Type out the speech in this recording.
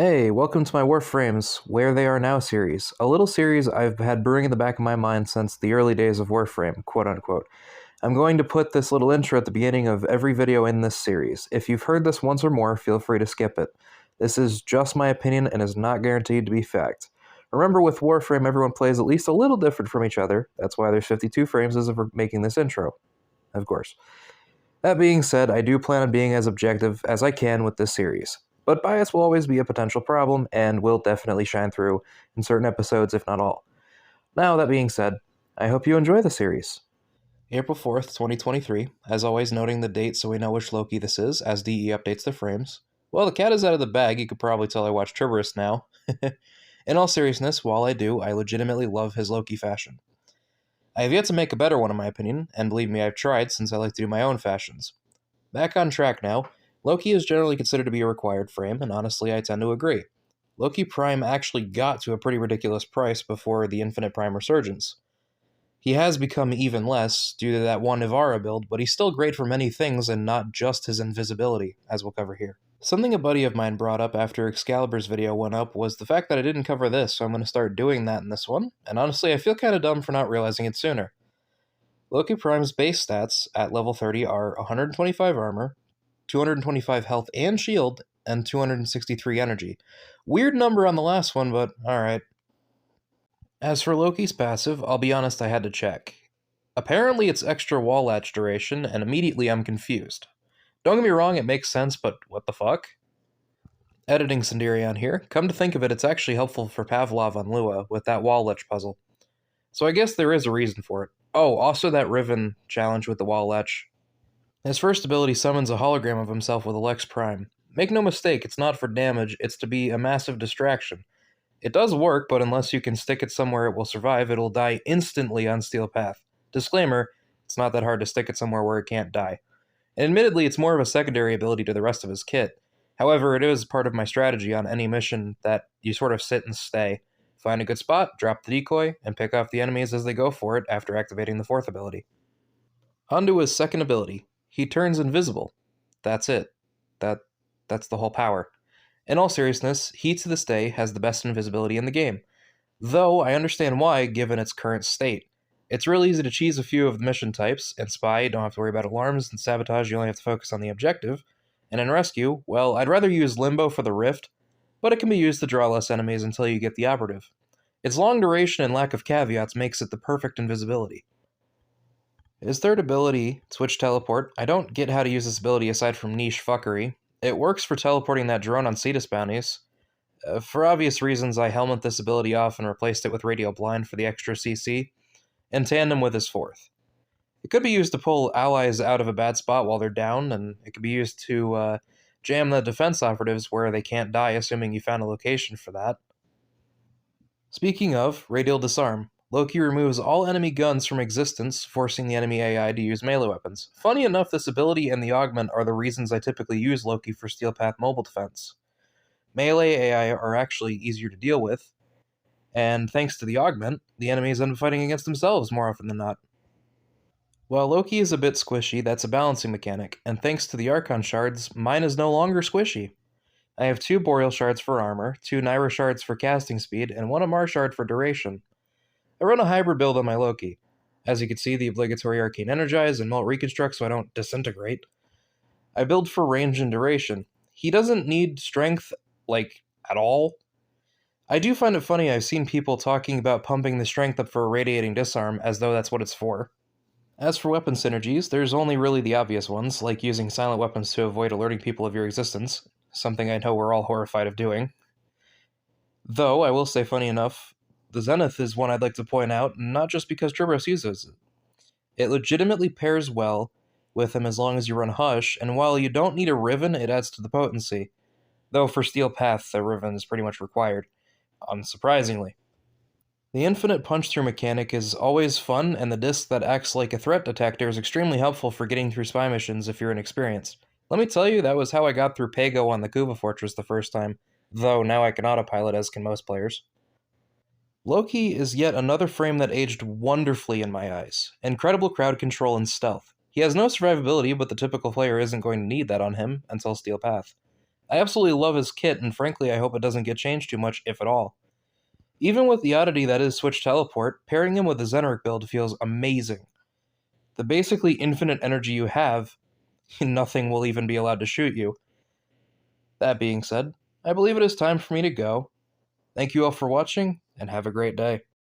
Hey, welcome to my Warframes Where They Are Now series, a little series I've had brewing in the back of my mind since the early days of Warframe, quote unquote. I'm going to put this little intro at the beginning of every video in this series. If you've heard this once or more, feel free to skip it. This is just my opinion and is not guaranteed to be fact. Remember, with Warframe, everyone plays at least a little different from each other. That's why there's 52 frames as of making this intro, of course. That being said, I do plan on being as objective as I can with this series. But bias will always be a potential problem, and will definitely shine through in certain episodes, if not all. Now, that being said, I hope you enjoy the series. April 4th, 2023, as always noting the date so we know which Loki this is, as DE updates the frames. Well, the cat is out of the bag, you could probably tell I watch Cerberus now. In all seriousness, while I do, I legitimately love his Loki fashion. I have yet to make a better one in my opinion, and believe me, I've tried since I like to do my own fashions. Back on track now, Loki is generally considered to be a required frame, and honestly I tend to agree. Loki Prime actually got to a pretty ridiculous price before the Infinite Prime resurgence. He has become even less due to that one Ivara build, but he's still great for many things and not just his invisibility, as we'll cover here. Something a buddy of mine brought up after Excalibur's video went up was the fact that I didn't cover this, so I'm going to start doing that in this one, and honestly I feel kinda dumb for not realizing it sooner. Loki Prime's base stats at level 30 are 125 armor, 225 health and shield, and 263 energy. Weird number on the last one, but alright. As for Loki's passive, I'll be honest, I had to check. Apparently it's extra wall latch duration, and immediately I'm confused. Don't get me wrong, it makes sense, but what the fuck? Editing Sendirion here. Come to think of it, it's actually helpful for Pavlov on Lua with that wall latch puzzle. So I guess there is a reason for it. Oh, also that Riven challenge with the wall latch. His first ability summons a hologram of himself with a Lex Prime. Make no mistake, it's not for damage, it's to be a massive distraction. It does work, but unless you can stick it somewhere it will survive, it'll die instantly on Steel Path. Disclaimer, it's not that hard to stick it somewhere where it can't die. And admittedly, it's more of a secondary ability to the rest of his kit. However, it is part of my strategy on any mission that you sort of sit and stay. Find a good spot, drop the decoy, and pick off the enemies as they go for it after activating the fourth ability. Onto his second ability. He turns invisible. That's it. That's the whole power. In all seriousness, he to this day has the best invisibility in the game. Though I understand why, given its current state. It's real easy to cheese a few of the mission types. In Spy, you don't have to worry about alarms. In Sabotage, you only have to focus on the objective. And in Rescue, well, I'd rather use Limbo for the Rift, but it can be used to draw less enemies until you get the operative. Its long duration and lack of caveats makes it the perfect invisibility. His third ability, Switch Teleport, I don't get how to use this ability aside from niche fuckery. It works for teleporting that drone on Cetus bounties. For obvious reasons, I helmet this ability off and replaced it with Radial Blind for the extra CC, in tandem with his fourth. It could be used to pull allies out of a bad spot while they're down, and it could be used to jam the defense operatives where they can't die, assuming you found a location for that. Speaking of, Radial Disarm. Loki removes all enemy guns from existence, forcing the enemy AI to use melee weapons. Funny enough, this ability and the augment are the reasons I typically use Loki for Steel Path mobile defense. Melee AI are actually easier to deal with, and thanks to the augment, the enemies end up fighting against themselves more often than not. While Loki is a bit squishy, that's a balancing mechanic, and thanks to the Archon shards, mine is no longer squishy. I have 2 Boreal shards for armor, 2 Naira shards for casting speed, and 1 Amar shard for duration. I run a hybrid build on my Loki. As you can see, the obligatory Arcane Energize and Melt Reconstruct so I don't disintegrate. I build for range and duration. He doesn't need strength, at all. I do find it funny I've seen people talking about pumping the strength up for Irradiating Disarm, as though that's what it's for. As for weapon synergies, there's only really the obvious ones, like using silent weapons to avoid alerting people of your existence, something I know we're all horrified of doing. Though, I will say funny enough, the Zenith is one I'd like to point out, not just because Cerberus uses it. It legitimately pairs well with him as long as you run Hush, and while you don't need a Riven, it adds to the potency. Though for Steel Path, a Riven is pretty much required, unsurprisingly. The infinite punch-through mechanic is always fun, and the disc that acts like a threat detector is extremely helpful for getting through spy missions if you're inexperienced. Let me tell you, that was how I got through Pago on the Kuva Fortress the first time, though now I can autopilot as can most players. Loki is yet another frame that aged wonderfully in my eyes. Incredible crowd control and stealth. He has no survivability, but the typical player isn't going to need that on him until Steel Path. I absolutely love his kit, and frankly, I hope it doesn't get changed too much, if at all. Even with the oddity that is Switch Teleport, pairing him with the Zenric build feels amazing. The basically infinite energy you have, nothing will even be allowed to shoot you. That being said, I believe it is time for me to go. Thank you all for watching, and have a great day.